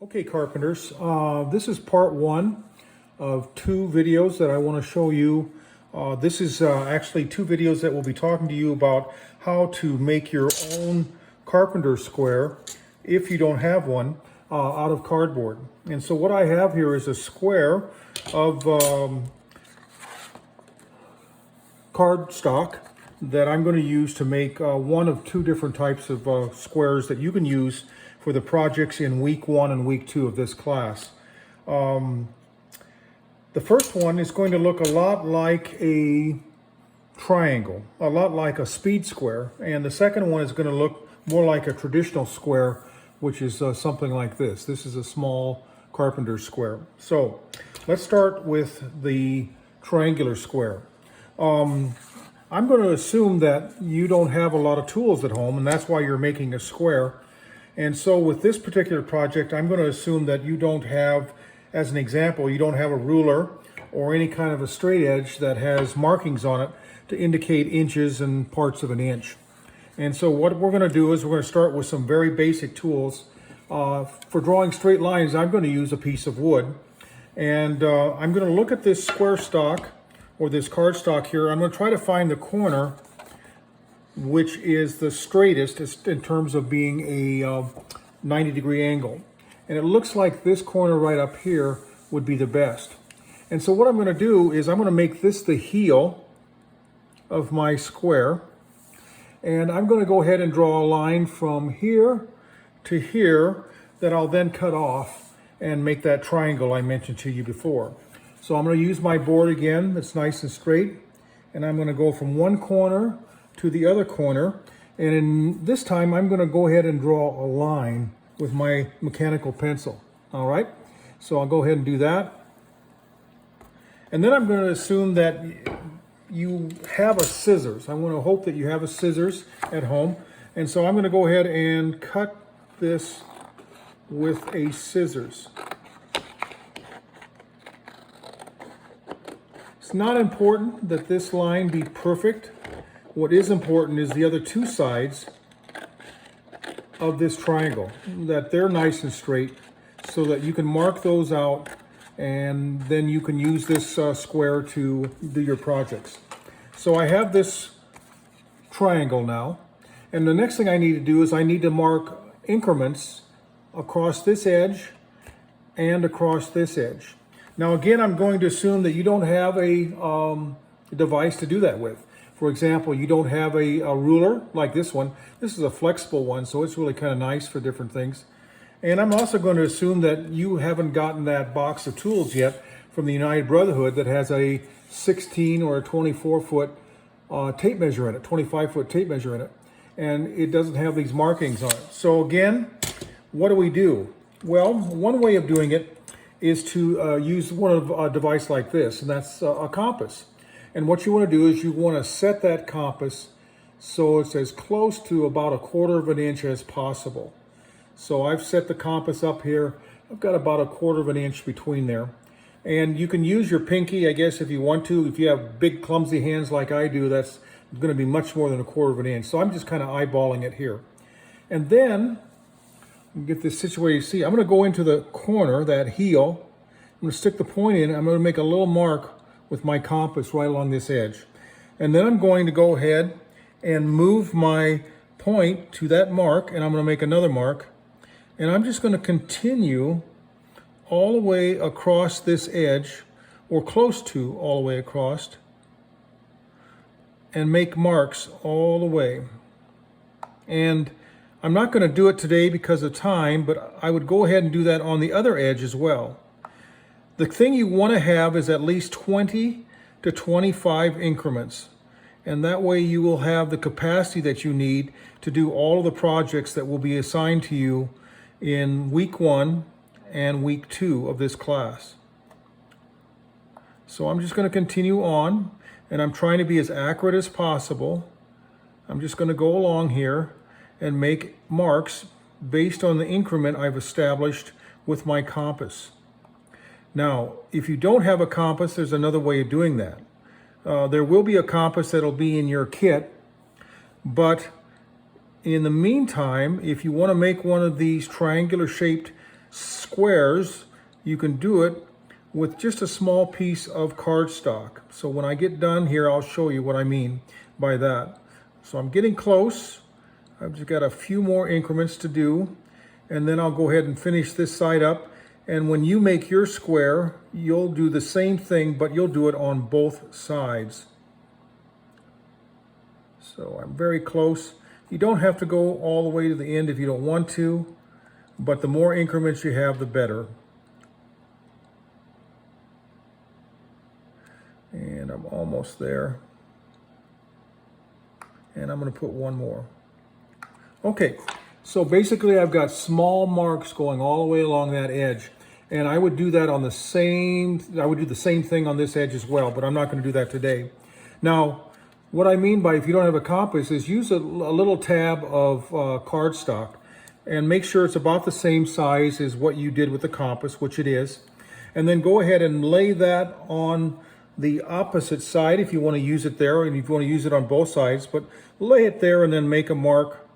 Okay, carpenters, this is part one of two videos that I want to show you. This is actually two videos that will be talking to you about how to make your own carpenter square if you don't have one out of cardboard. And so what I have here is a square of cardstock that I'm going to use to make one of two different types of squares that you can use for the projects in week 1 and week 2 of this class. The first one is going to look a lot like a triangle, a lot like a speed square, and the second one is going to look more like a traditional square, which is something like this. This is a small carpenter square. So let's start with the triangular square. I'm going to assume that you don't have a lot of tools at home, and that's why you're making a square. And so with this particular project, I'm going to assume that you don't have, as an example, you don't have a ruler or any kind of a straight edge that has markings on it to indicate inches and parts of an inch. And so what we're going to do is we're going to start with some very basic tools. For drawing straight lines, I'm going to use a piece of wood. And I'm going to look at this square stock, or this cardstock here. I'm going to try to find the corner which is the straightest in terms of being a 90-degree angle. And it looks like this corner right up here would be the best. And so what I'm going to do is I'm going to make this the heel of my square. And I'm going to go ahead and draw a line from here to here that I'll then cut off and make that triangle I mentioned to you before. So I'm going to use my board again that's nice and straight. And I'm going to go from one corner to the other corner, and in this time I'm going to go ahead and draw a line with my mechanical pencil. All right, so I'll go ahead and do that, and then I'm going to assume that you have a scissors. I want to hope that you have a scissors at home, and so I'm going to go ahead and cut this with a scissors. It's not important that this line be perfect. What is important is the other two sides of this triangle, that they're nice and straight so that you can mark those out, and then you can use this square to do your projects. So I have this triangle now, and the next thing I need to do is I need to mark increments across this edge and across this edge. Now again, I'm going to assume that you don't have a device to do that with. For example, you don't have a ruler like this one. This is a flexible one, so it's really kind of nice for different things. And I'm also going to assume that you haven't gotten that box of tools yet from the United Brotherhood that has a 16 or a 24-foot tape measure in it, 25-foot tape measure in it. And it doesn't have these markings on it. So again, what do we do? Well, one way of doing it is to use one of a device like this, and that's a compass. And what you want to do is you want to set that compass so it's as close to about 1/4 of an inch as possible. So I've set the compass up here. I've got about 1/4 of an inch between there. And you can use your pinky, I guess, if you want to. If you have big, clumsy hands like I do, that's going to be much more than 1/4 of an inch. So I'm just kind of eyeballing it here. And then, get this situated, see, I'm going to go into the corner, that heel. I'm going to stick the point in. I'm going to make a little mark with my compass right along this edge. And then I'm going to go ahead and move my point to that mark, and I'm going to make another mark. And I'm just going to continue all the way across this edge, or close to all the way across, and make marks all the way. And I'm not going to do it today because of time, but I would go ahead and do that on the other edge as well. The thing you want to have is at least 20 to 25 increments. And that way you will have the capacity that you need to do all of the projects that will be assigned to you in week 1 and week 2 of this class. So I'm just going to continue on, and I'm trying to be as accurate as possible. I'm just going to go along here and make marks based on the increment I've established with my compass. Now, if you don't have a compass, there's another way of doing that. There will be a compass that'll be in your kit, but in the meantime, if you want to make one of these triangular shaped squares, you can do it with just a small piece of cardstock. So when I get done here, I'll show you what I mean by that. So I'm getting close. I've just got a few more increments to do, and then I'll go ahead and finish this side up. And when you make your square, you'll do the same thing, but you'll do it on both sides. So I'm very close. You don't have to go all the way to the end if you don't want to, but the more increments you have, the better. And I'm almost there. And I'm going to put one more. Okay, so basically I've got small marks going all the way along that edge. And I would do that on the same, I would do the same thing on this edge as well, but I'm not going to do that today. Now, what I mean by if you don't have a compass is use a little tab of cardstock and make sure it's about the same size as what you did with the compass, which it is. And then go ahead and lay that on the opposite side if you want to use it there, and if you want to use it on both sides, but lay it there and then make a mark,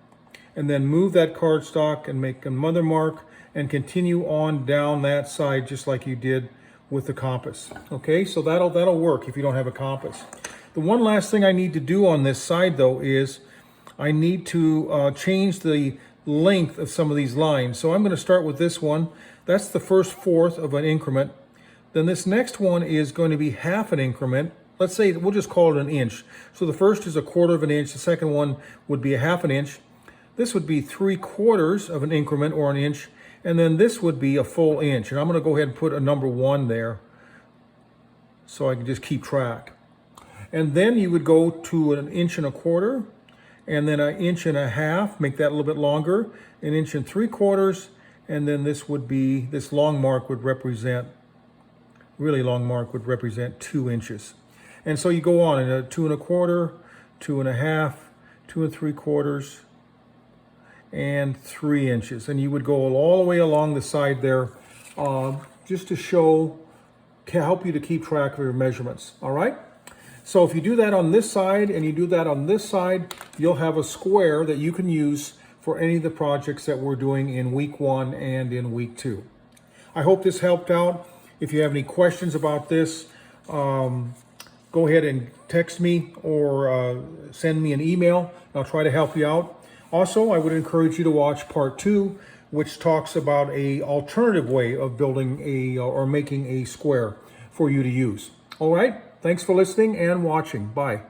and then move that cardstock and make another mark, and continue on down that side just like you did with the compass. Okay, so that'll work if you don't have a compass. The one last thing I need to do on this side though is I need to change the length of some of these lines. So I'm going to start with this one. That's the first fourth of an increment. Then this next one is going to be half an increment. Let's say we'll just call it an inch. So the first is a quarter of an inch. The second one would be a half an inch. This would be 3/4 of an increment or an inch. And then this would be a full inch. And I'm going to go ahead and put a number 1 there so I can just keep track. And then you would go to 1 1/4 inches, and then 1.5 inches, make that a little bit longer, 1 3/4 inches, and then this would be, this long mark would represent, really long mark would represent 2 inches. And so you go on in a 2 1/4, 2 1/2, 2 3/4, and 3 inches. And you would go all the way along the side there just to show, help you to keep track of your measurements. All right? So if you do that on this side and you do that on this side, you'll have a square that you can use for any of the projects that we're doing in week 1 and in week 2. I hope this helped out. If you have any questions about this, go ahead and text me or send me an email. I'll try to help you out. Also, I would encourage you to watch part 2, which talks about an alternative way of building or making a square for you to use. All right, thanks for listening and watching. Bye.